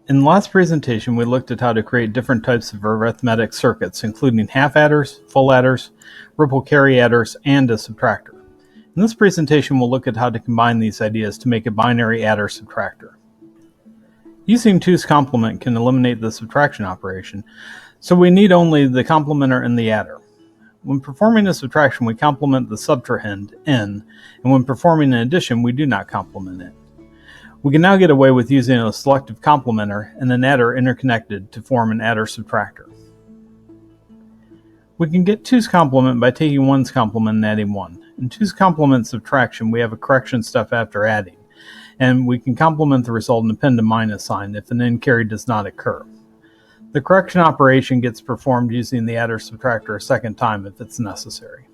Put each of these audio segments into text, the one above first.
In the last presentation, we looked at how to create different types of arithmetic circuits, including half adders, full adders, ripple carry adders, and a subtractor. In this presentation, we'll look at how to combine these ideas to make a binary adder-subtractor. Using 2's complement can eliminate the subtraction operation, so we need only the complementer and the adder. When performing a subtraction, we complement the subtrahend, n, and when performing an addition, we do not complement it. We can now get away with using a selective complementer and an adder interconnected to form an adder-subtractor. We can get 2's complement by taking 1's complement and adding 1. In 2's complement subtraction, we have a correction step after adding, and we can complement the result and append a minus sign if an n carry does not occur. The correction operation gets performed using the adder-subtractor a second time if it's necessary.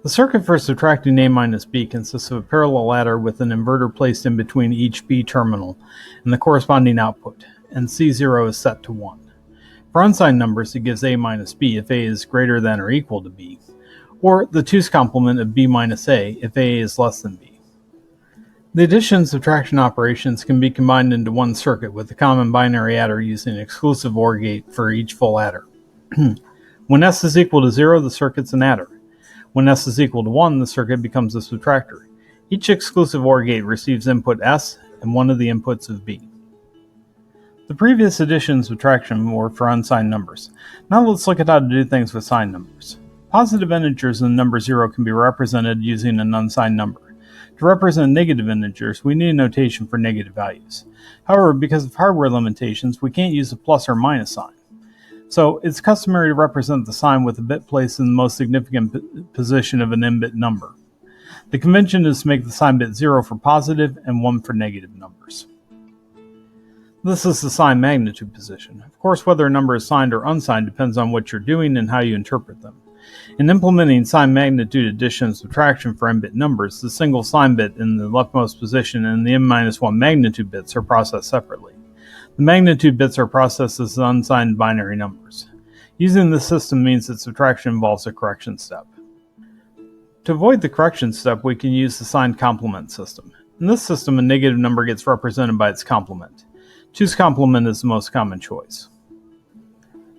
The circuit for subtracting a minus b consists of a parallel adder with an inverter placed in between each b terminal and the corresponding output, and C0 is set to 1. For unsigned numbers, it gives a minus b if a is greater than or equal to b, or the 2's complement of b minus a if a is less than b. The addition and subtraction operations can be combined into one circuit with a common binary adder using an exclusive OR gate for each full adder. When s is equal to 0, the circuit's an adder. When s is equal to 1, the circuit becomes a subtractor. Each exclusive OR gate receives input s and one of the inputs of b. The previous addition and subtraction were for unsigned numbers. Now let's look at how to do things with signed numbers. Positive integers in the number 0 can be represented using an unsigned number. To represent negative integers, we need a notation for negative values. However, because of hardware limitations, we can't use a plus or minus sign. So it's customary to represent the sign with a bit placed in the most significant position of an n-bit number. The convention is to make the sign bit 0 for positive and 1 for negative numbers. This is the sign magnitude position. Of course, whether a number is signed or unsigned depends on what you're doing and how you interpret them. In implementing sign magnitude addition and subtraction for n-bit numbers, the single sign bit in the leftmost position and the n-1 magnitude bits are processed separately. The magnitude bits are processed as unsigned binary numbers. Using this system means that subtraction involves a correction step. To avoid the correction step, we can use the signed complement system. In this system, a negative number gets represented by its complement. 2's complement is the most common choice.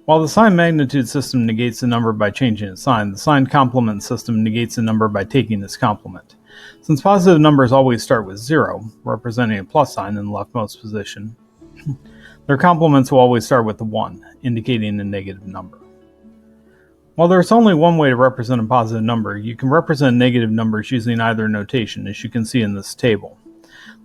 While the sign magnitude system negates the number by changing its sign, the signed complement system negates the number by taking its complement. Since positive numbers always start with 0, representing a plus sign in the leftmost position, their complements will always start with a 1, indicating a negative number. While there is only one way to represent a positive number, you can represent negative numbers using either notation, as you can see in this table.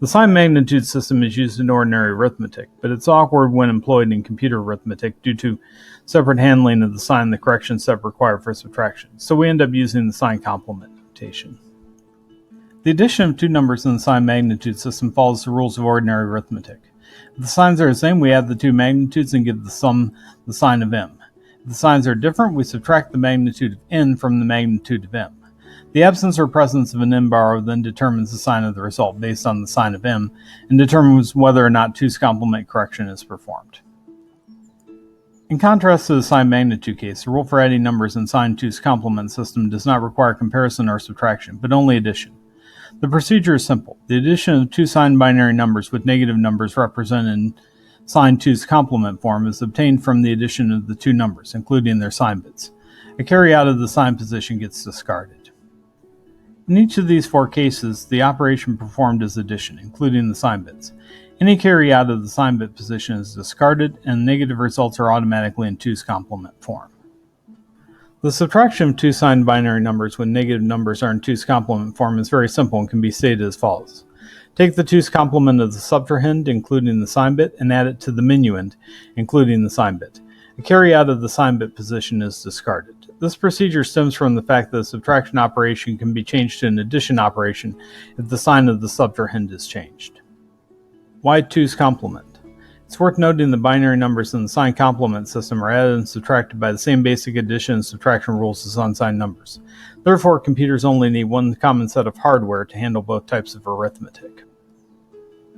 The sign magnitude system is used in ordinary arithmetic, but it's awkward when employed in computer arithmetic due to separate handling of the sign and the correction step required for subtraction, so we end up using the sign complement notation. The addition of two numbers in the sign magnitude system follows the rules of ordinary arithmetic. If the signs are the same, we add the two magnitudes and give the sum the sign of m. If the signs are different, we subtract the magnitude of n from the magnitude of m. The absence or presence of an n bar then determines the sign of the result based on the sign of m and determines whether or not 2's complement correction is performed. In contrast to the sign magnitude case, the rule for adding numbers in sign 2's complement system does not require comparison or subtraction, but only addition. The procedure is simple. The addition of two signed binary numbers with negative numbers represented in sign 2's complement form is obtained from the addition of the two numbers, including their sign bits. A carry out of the sign position gets discarded. In each of these four cases, the operation performed is addition, including the sign bits. Any carry out of the sign bit position is discarded, and negative results are automatically in 2's complement form. The subtraction of two signed binary numbers when negative numbers are in 2's complement form is very simple and can be stated as follows. Take the 2's complement of the subtrahend, including the sign bit, and add it to the minuend, including the sign bit. A carry out of the sign bit position is discarded. This procedure stems from the fact that the subtraction operation can be changed to an addition operation if the sign of the subtrahend is changed. Why 2's complement? It's worth noting the binary numbers in the signed complement system are added and subtracted by the same basic addition and subtraction rules as unsigned numbers. Therefore, computers only need one common set of hardware to handle both types of arithmetic.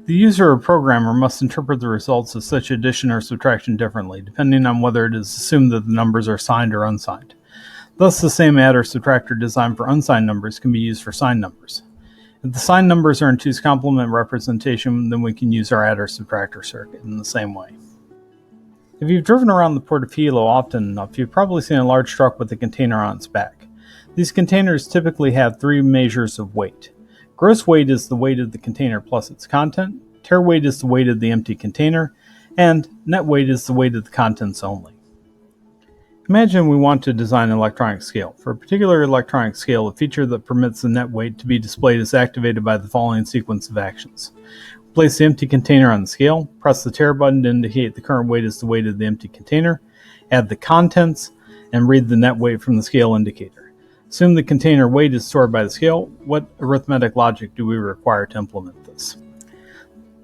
The user or programmer must interpret the results of such addition or subtraction differently, depending on whether it is assumed that the numbers are signed or unsigned. Thus, the same adder-subtractor designed for unsigned numbers can be used for signed numbers. If the signed numbers are in 2's complement representation, then we can use our adder-subtractor circuit in the same way. If you've driven around the Portofino often enough, you've probably seen a large truck with a container on its back. These containers typically have 3 measures of weight. Gross weight is the weight of the container plus its content, tare weight is the weight of the empty container, and net weight is the weight of the contents only. Imagine we want to design an electronic scale. For a particular electronic scale, a feature that permits the net weight to be displayed is activated by the following sequence of actions. Place the empty container on the scale, press the tare button to indicate the current weight is the weight of the empty container, add the contents, and read the net weight from the scale indicator. Assume the container weight is stored by the scale. What arithmetic logic do we require to implement this?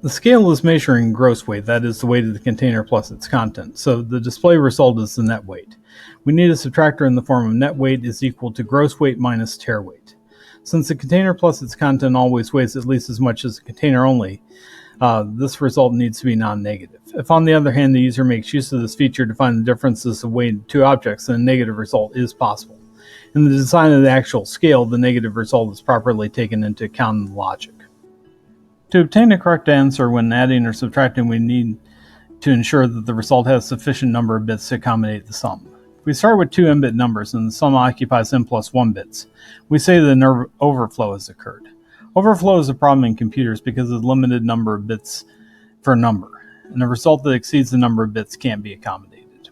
The scale is measuring gross weight, that is the weight of the container plus its content, so the display result is the net weight. We need a subtractor in the form of net weight is equal to gross weight minus tare weight. Since the container plus its content always weighs at least as much as the container only, this result needs to be non-negative. If on the other hand the user makes use of this feature to find the differences of weight in 2 objects, then a negative result is possible. In the design of the actual scale, the negative result is properly taken into account in the logic. To obtain a correct answer when adding or subtracting, we need to ensure that the result has sufficient number of bits to accommodate the sum. If we start with 2 n-bit numbers and the sum occupies n plus 1 bits, we say that an overflow has occurred. Overflow is a problem in computers because of the limited number of bits for a number, and a result that exceeds the number of bits can't be accommodated.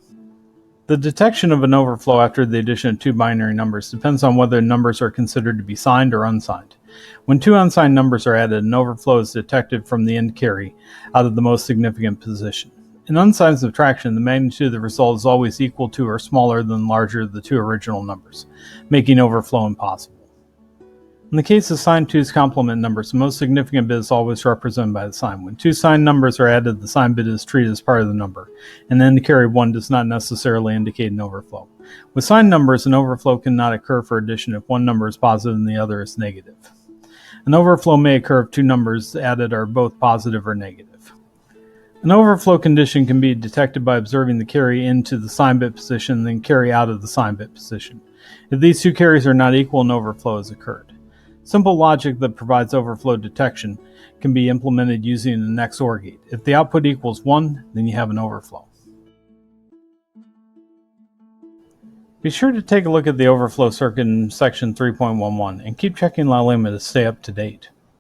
The detection of an overflow after the addition of 2 binary numbers depends on whether numbers are considered to be signed or unsigned. When 2 unsigned numbers are added, an overflow is detected from the end carry out of the most significant position. In unsigned subtraction, the magnitude of the result is always equal to or smaller than the larger of the 2 original numbers, making overflow impossible. In the case of signed 2's complement numbers, the most significant bit is always represented by the sign. When 2 signed numbers are added, the signed bit is treated as part of the number, and then the carry 1 does not necessarily indicate an overflow. With signed numbers, an overflow cannot occur for addition if one number is positive and the other is negative. An overflow may occur if 2 numbers added are both positive or negative. An overflow condition can be detected by observing the carry into the signed bit position and then carry out of the signed bit position. If these 2 carries are not equal, an overflow has occurred. Simple logic that provides overflow detection can be implemented using an XOR gate. If the output equals 1, then you have an overflow. Be sure to take a look at the overflow circuit in section 3.11 and keep checking La Lima to stay up to date.